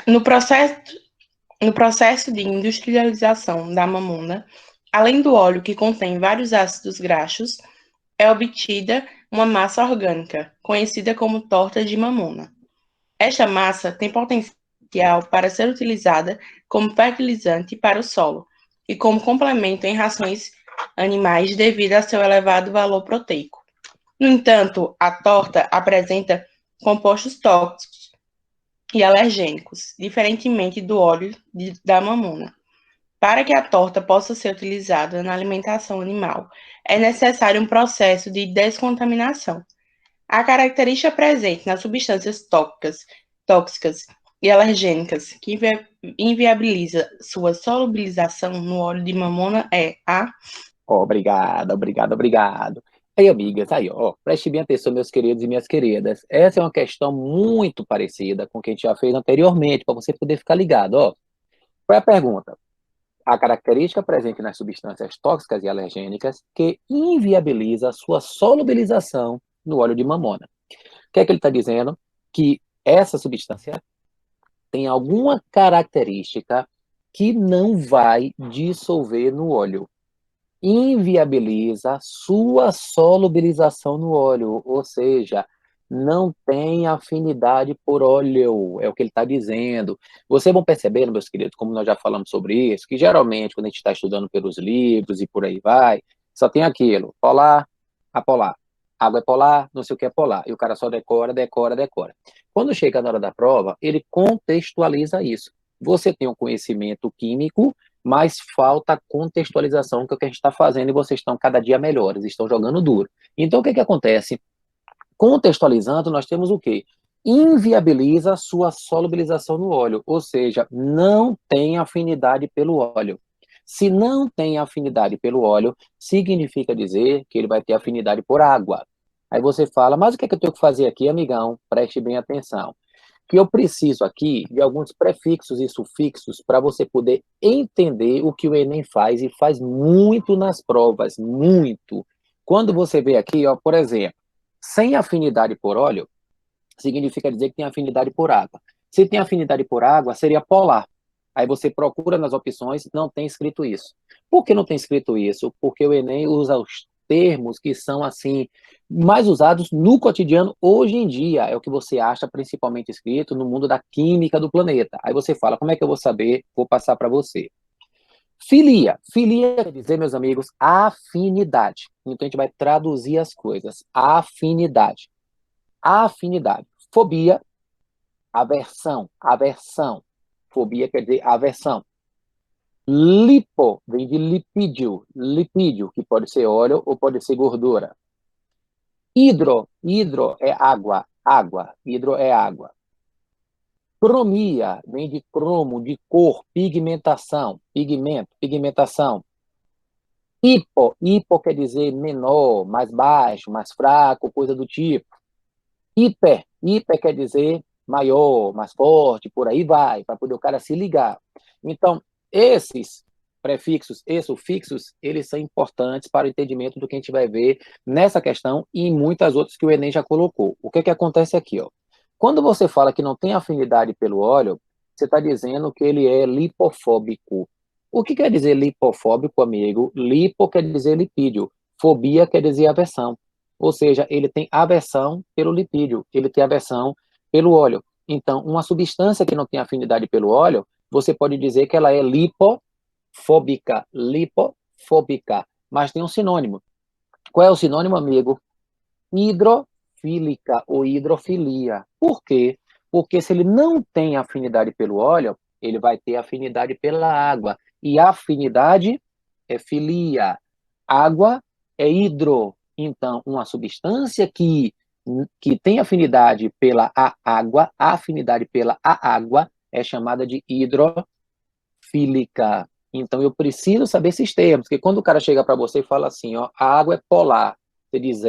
No processo, no processo de industrialização da mamona, além do óleo que contém vários ácidos graxos, é obtida uma massa orgânica, conhecida como torta de mamona. Esta massa tem potencial para ser utilizada como fertilizante para o solo e como complemento em rações animais devido a seu elevado valor proteico. No entanto, a torta apresenta compostos tóxicos e alergênicos, diferentemente do óleo da mamona. Para que a torta possa ser utilizada na alimentação animal, é necessário um processo de descontaminação. A característica presente nas substâncias tóxicas e alergênicas que inviabiliza sua solubilização no óleo de mamona é a... Obrigado, obrigado, obrigado. Aí, amigas, aí, ó, preste bem atenção, meus queridos e minhas queridas. Essa é uma questão muito parecida com o que a gente já fez anteriormente, para você poder ficar ligado, ó. Qual é a pergunta? A característica presente nas substâncias tóxicas e alergênicas que inviabiliza a sua solubilização no óleo de mamona. O que é que ele está dizendo? Que essa substância tem alguma característica que não vai dissolver no óleo. Inviabiliza sua solubilização no óleo, ou seja, não tem afinidade por óleo, é o que ele está dizendo. Vocês vão percebendo, meus queridos, como nós já falamos sobre isso, que geralmente, quando a gente está estudando pelos livros e por aí vai, só tem aquilo, polar, apolar, água é polar, não sei o que é polar, e o cara só decora, decora, decora. Quando chega na hora da prova, ele contextualiza isso. Você tem um conhecimento químico, mas falta contextualização, que é o que a gente está fazendo, e vocês estão cada dia melhores, estão jogando duro. Então, o que acontece? Contextualizando, nós temos o quê? Inviabiliza a sua solubilização no óleo, ou seja, não tem afinidade pelo óleo. Se não tem afinidade pelo óleo, significa dizer que ele vai ter afinidade por água. Aí você fala, mas o que é que eu tenho que fazer aqui, amigão? Preste bem atenção. Que eu preciso aqui de alguns prefixos e sufixos para você poder entender o que o Enem faz, e faz muito nas provas, muito. Quando você vê aqui, ó, por exemplo, sem afinidade por óleo, significa dizer que tem afinidade por água. Se tem afinidade por água, seria polar. Aí você procura nas opções, não tem escrito isso. Por que não tem escrito isso? Porque o Enem usa os termos que são, assim, mais usados no cotidiano hoje em dia. É o que você acha principalmente escrito no mundo da química do planeta. Aí você fala, como é que eu vou saber? Vou passar para você. Filia. Filia quer dizer, meus amigos, afinidade. Então a gente vai traduzir as coisas. Afinidade. Afinidade. Fobia, aversão, aversão. Fobia quer dizer aversão. Lipo vem de lipídio, lipídio, que pode ser óleo ou pode ser gordura. Hidro é água, água, hidro é água. Cromia vem de cromo, de cor, pigmentação, pigmento, pigmentação. Hipo quer dizer menor, mais baixo, mais fraco, coisa do tipo. Hiper quer dizer maior, mais forte, por aí vai, para poder o cara se ligar. Então, esses prefixos e sufixos, eles são importantes para o entendimento do que a gente vai ver nessa questão e em muitas outras que o Enem já colocou. O que acontece aqui, ó? Quando você fala que não tem afinidade pelo óleo, você está dizendo que ele é lipofóbico. O que quer dizer lipofóbico, amigo? Lipo quer dizer lipídio, fobia quer dizer aversão. Ou seja, ele tem aversão pelo lipídio, ele tem aversão pelo óleo. Então, uma substância que não tem afinidade pelo óleo, você pode dizer que ela é lipofóbica, mas tem um sinônimo. Qual é o sinônimo, amigo? Hidrofílica ou hidrofilia. Por quê? Porque se ele não tem afinidade pelo óleo, ele vai ter afinidade pela água. E afinidade é filia. Água é hidro. Então, uma substância que tem afinidade pela água, afinidade pela água, é chamada de hidrofílica. Então, eu preciso saber esses termos, porque quando o cara chega para você e fala assim, ó, a água é polar, você diz,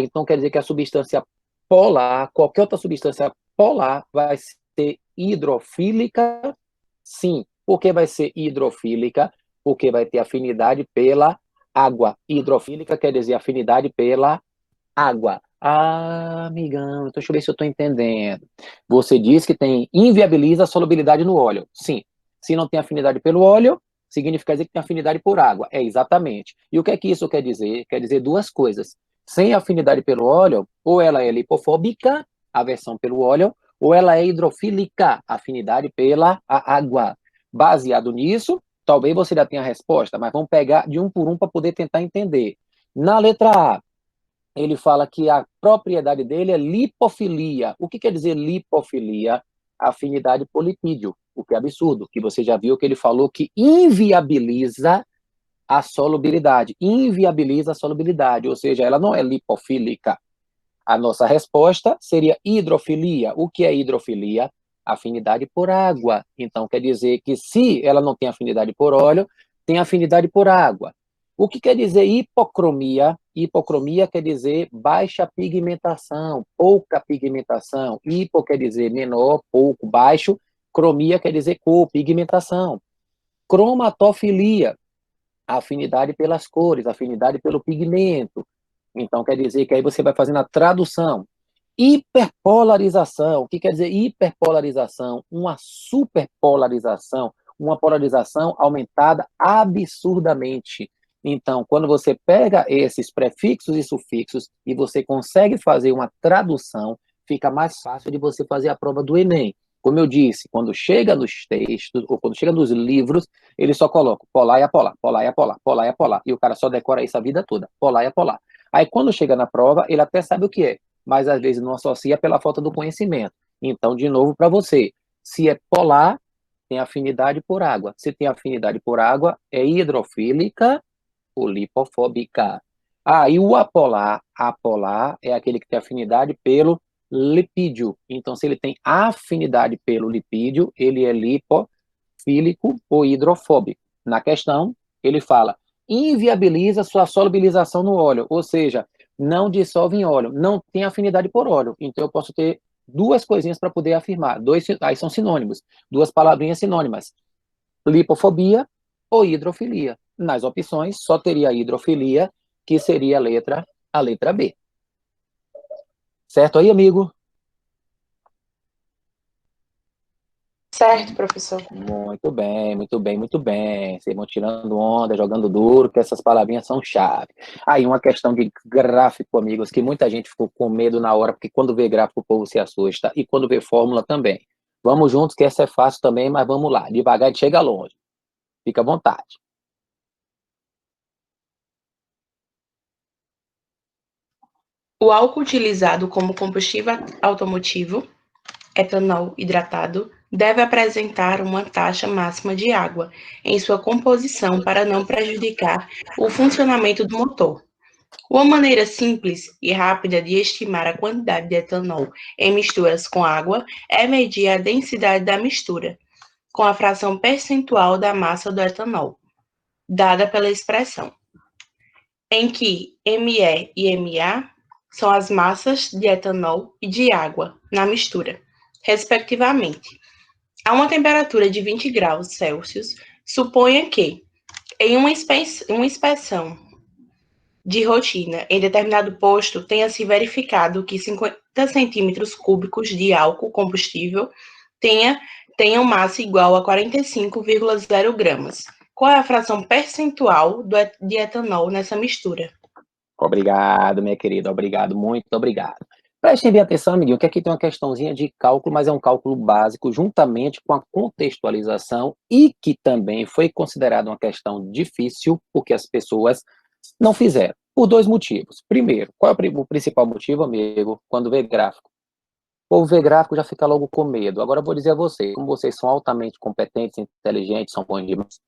então quer dizer que a substância polar, qualquer outra substância polar, vai ser hidrofílica? Sim. Por que vai ser hidrofílica? Porque vai ter afinidade pela água. Hidrofílica quer dizer afinidade pela água. Ah, amigão, então deixa eu ver se eu estou entendendo. Você diz que inviabiliza a solubilidade no óleo. Sim. Se não tem afinidade pelo óleo, significa dizer que tem afinidade por água. É, exatamente. E o que é que isso quer dizer? Quer dizer duas coisas. Sem afinidade pelo óleo, ou ela é lipofóbica, aversão pelo óleo, ou ela é hidrofílica, afinidade pela água. Baseado nisso, talvez você já tenha a resposta, mas vamos pegar de um por um para poder tentar entender. Na letra A, ele fala que a propriedade dele é lipofilia. O que quer dizer lipofilia? Afinidade por lipídio, o que é absurdo, que você já viu que ele falou que inviabiliza a solubilidade, inviabiliza a solubilidade, ou seja, ela não é lipofílica. A nossa resposta seria hidrofilia. O que é hidrofilia? Afinidade por água. Então, quer dizer que se ela não tem afinidade por óleo, tem afinidade por água. O que quer dizer hipocromia? Hipocromia quer dizer baixa pigmentação, pouca pigmentação. Hipo quer dizer menor, pouco, baixo. Cromia quer dizer cor, pigmentação. Cromatofilia, afinidade pelas cores, afinidade pelo pigmento. Então, quer dizer que aí você vai fazendo a tradução. Hiperpolarização. O que quer dizer hiperpolarização? Uma superpolarização, uma polarização aumentada absurdamente. Então, quando você pega esses prefixos e sufixos e você consegue fazer uma tradução, fica mais fácil de você fazer a prova do Enem. Como eu disse, quando chega nos textos, ou quando chega nos livros, ele só coloca polar e apolar, polar e apolar, polar e apolar. E o cara só decora isso a vida toda, polar e apolar. Aí, quando chega na prova, ele até sabe o que é, mas às vezes não associa pela falta do conhecimento. Então, de novo, para você, se é polar, tem afinidade por água. Se tem afinidade por água, é hidrofílica ou lipofóbica. Ah, e o apolar, apolar é aquele que tem afinidade pelo lipídio. Então, se ele tem afinidade pelo lipídio, ele é lipofílico ou hidrofóbico. Na questão, ele fala, inviabiliza sua solubilização no óleo, ou seja, não dissolve em óleo, não tem afinidade por óleo. Então, eu posso ter duas coisinhas para poder afirmar. Aí são sinônimos, duas palavrinhas sinônimas. Lipofobia ou hidrofilia. Nas opções, só teria a hidrofilia, que seria a letra B. Certo aí, amigo? Certo, professor. Muito bem, muito bem, muito bem. Vocês vão tirando onda, jogando duro, que essas palavrinhas são chave. Aí, uma questão de gráfico, amigos, que muita gente ficou com medo na hora, porque quando vê gráfico o povo se assusta, e quando vê fórmula também. Vamos juntos, que essa é fácil também, mas vamos lá. Devagar e chega longe. Fica à vontade. O álcool utilizado como combustível automotivo, etanol hidratado, deve apresentar uma taxa máxima de água em sua composição para não prejudicar o funcionamento do motor. Uma maneira simples e rápida de estimar a quantidade de etanol em misturas com água é medir a densidade da mistura, com a fração percentual da massa do etanol, dada pela expressão, em que ME e MA são as massas de etanol e de água na mistura, respectivamente. A uma temperatura de 20 graus Celsius, suponha que, em uma inspeção de rotina em determinado posto, tenha se verificado que 50 centímetros cúbicos de álcool combustível tenham massa igual a 45,0 gramas. Qual é a fração percentual de etanol nessa mistura? Obrigado, minha querida. Obrigado, muito obrigado. Prestem bem atenção, amiguinho, que aqui tem uma questãozinha de cálculo, mas é um cálculo básico, juntamente com a contextualização, e que também foi considerada uma questão difícil, porque as pessoas não fizeram, por dois motivos. Primeiro, qual é o principal motivo, amigo, quando vê gráfico? O povo vê gráfico já fica logo com medo. Agora eu vou dizer a vocês, como vocês são altamente competentes, inteligentes, são bons demais,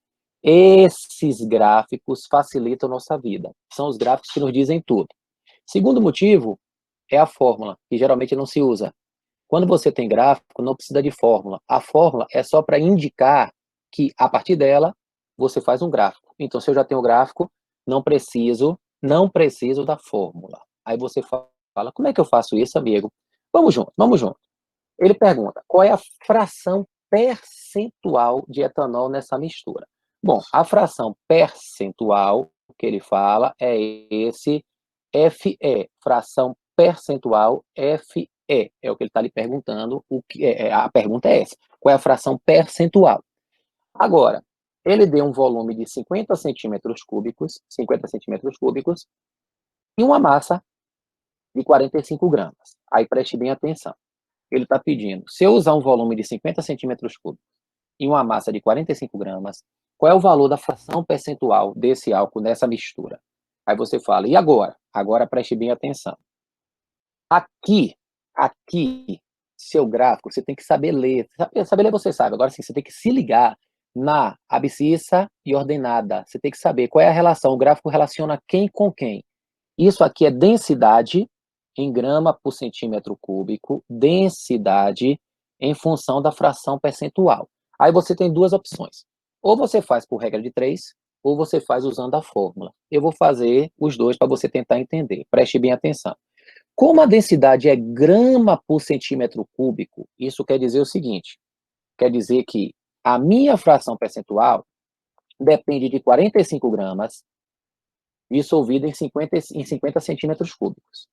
esses gráficos facilitam nossa vida. São os gráficos que nos dizem tudo. Segundo motivo é a fórmula, que geralmente não se usa. Quando você tem gráfico, não precisa de fórmula. A fórmula é só para indicar que, a partir dela, você faz um gráfico. Então, se eu já tenho o gráfico, não preciso da fórmula. Aí você fala, como é que eu faço isso, amigo? Vamos junto, vamos junto. Ele pergunta, qual é a fração percentual de etanol nessa mistura? Bom, a fração percentual que ele fala é esse FE, fração percentual FE. É o que ele está lhe perguntando. A pergunta é essa. Qual é a fração percentual? Agora, ele deu um volume de 50 centímetros cúbicos, e uma massa de 45 gramas. Aí preste bem atenção. Ele está pedindo, se eu usar um volume de 50 centímetros cúbicos e uma massa de 45 gramas, qual é o valor da fração percentual desse álcool nessa mistura? Aí você fala, e agora? Agora preste bem atenção. Aqui, seu gráfico, você tem que saber ler. Saber ler você sabe, agora sim, você tem que se ligar na abscissa e ordenada. Você tem que saber qual é a relação, o gráfico relaciona quem com quem. Isso aqui é densidade em grama por centímetro cúbico, densidade em função da fração percentual. Aí você tem duas opções. Ou você faz por regra de 3, ou você faz usando a fórmula. Eu vou fazer os dois para você tentar entender. Preste bem atenção. Como a densidade é grama por centímetro cúbico, isso quer dizer o seguinte, quer dizer que a minha fração percentual depende de 45 gramas dissolvida em 50 centímetros cúbicos.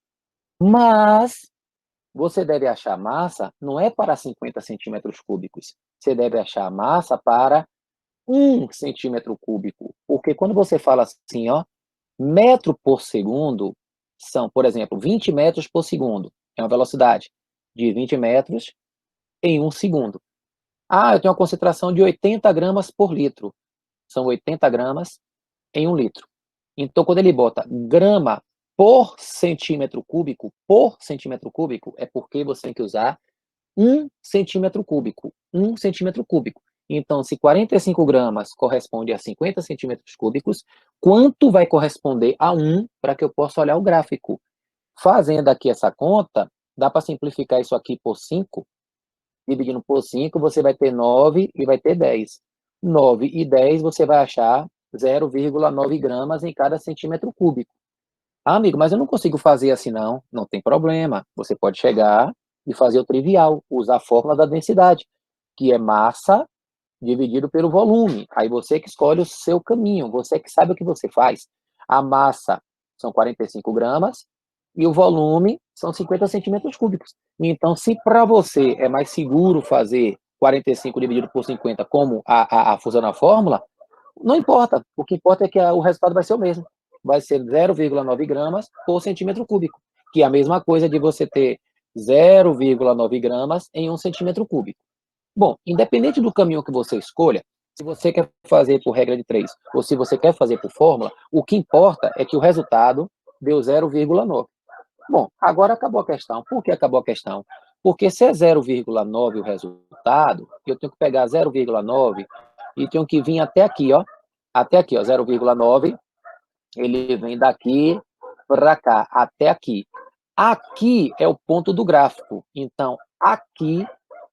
Mas você deve achar massa, não é para 50 centímetros cúbicos, você deve achar massa para 1 centímetro cúbico, porque quando você fala assim, ó, metro por segundo, são, por exemplo, 20 metros por segundo, é uma velocidade de 20 metros em 1 segundo. Ah, eu tenho uma concentração de 80 gramas por litro, são 80 gramas em 1 litro. Então, quando ele bota grama por centímetro cúbico, é porque você tem que usar 1 centímetro cúbico. 1 centímetro cúbico. Então, se 45 gramas corresponde a 50 centímetros cúbicos, quanto vai corresponder a 1 para que eu possa olhar o gráfico? Fazendo aqui essa conta, dá para simplificar isso aqui por 5, dividindo por 5, você vai ter 9 e vai ter 10. 9 e 10 você vai achar 0,9 gramas em cada centímetro cúbico. Ah, amigo, mas eu não consigo fazer assim não. Não tem problema. Você pode chegar e fazer o trivial, usar a fórmula da densidade, que é massa dividido pelo volume. Aí você que escolhe o seu caminho, você que sabe o que você faz. A massa são 45 gramas e o volume são 50 centímetros cúbicos. Então, se para você é mais seguro fazer 45 dividido por 50 como usando a fórmula, não importa. O que importa é que o resultado vai ser o mesmo. Vai ser 0,9 gramas por centímetro cúbico, que é a mesma coisa de você ter 0,9 gramas em 1 centímetro cúbico. Bom, independente do caminho que você escolha, se você quer fazer por regra de 3 ou se você quer fazer por fórmula, o que importa é que o resultado deu 0,9. Bom, agora acabou a questão. Por que acabou a questão? Porque se é 0,9 o resultado, eu tenho que pegar 0,9 e tenho que vir até aqui, ó. Até aqui, ó, 0,9. Ele vem daqui para cá, até aqui. Aqui é o ponto do gráfico. Então, aqui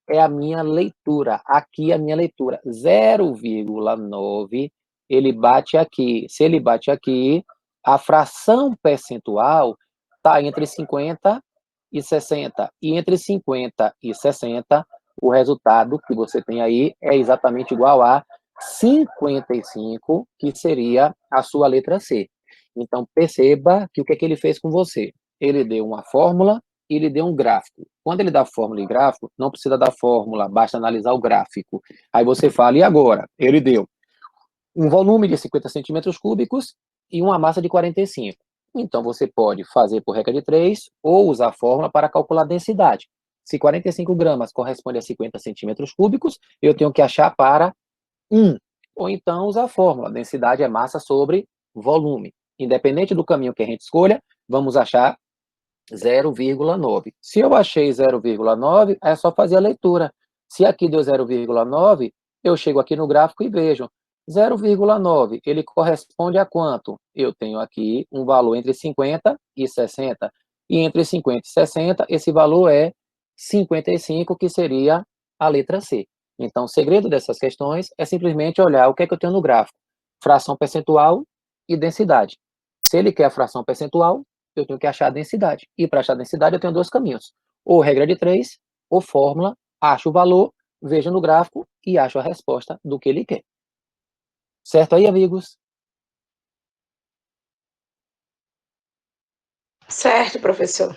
é a minha leitura. Aqui é a minha leitura. 0,9, ele bate aqui. Se ele bate aqui, a fração percentual está entre 50 e 60. E entre 50 e 60, o resultado que você tem aí é exatamente igual a 55, que seria a sua letra C. Então, perceba que o que é que ele fez com você? Ele deu uma fórmula e ele deu um gráfico. Quando ele dá fórmula e gráfico, não precisa da fórmula, basta analisar o gráfico. Aí você fala, e agora? Ele deu um volume de 50 centímetros cúbicos e uma massa de 45. Então, você pode fazer por regra de 3 ou usar a fórmula para calcular a densidade. Se 45 gramas corresponde a 50 centímetros cúbicos, eu tenho que achar para 1. Ou então usar a fórmula, densidade é massa sobre volume. Independente do caminho que a gente escolha, vamos achar 0,9. Se eu achei 0,9, é só fazer a leitura. Se aqui deu 0,9, eu chego aqui no gráfico e vejo. 0,9, ele corresponde a quanto? Eu tenho aqui um valor entre 50 e 60. E entre 50 e 60, esse valor é 55, que seria a letra C. Então, o segredo dessas questões é simplesmente olhar o que é que eu tenho no gráfico. Fração percentual e densidade. Se ele quer a fração percentual, eu tenho que achar a densidade. E para achar a densidade, eu tenho dois caminhos. Ou regra de 3, ou fórmula, acho o valor, vejo no gráfico e acho a resposta do que ele quer. Certo aí, amigos? Certo, professor.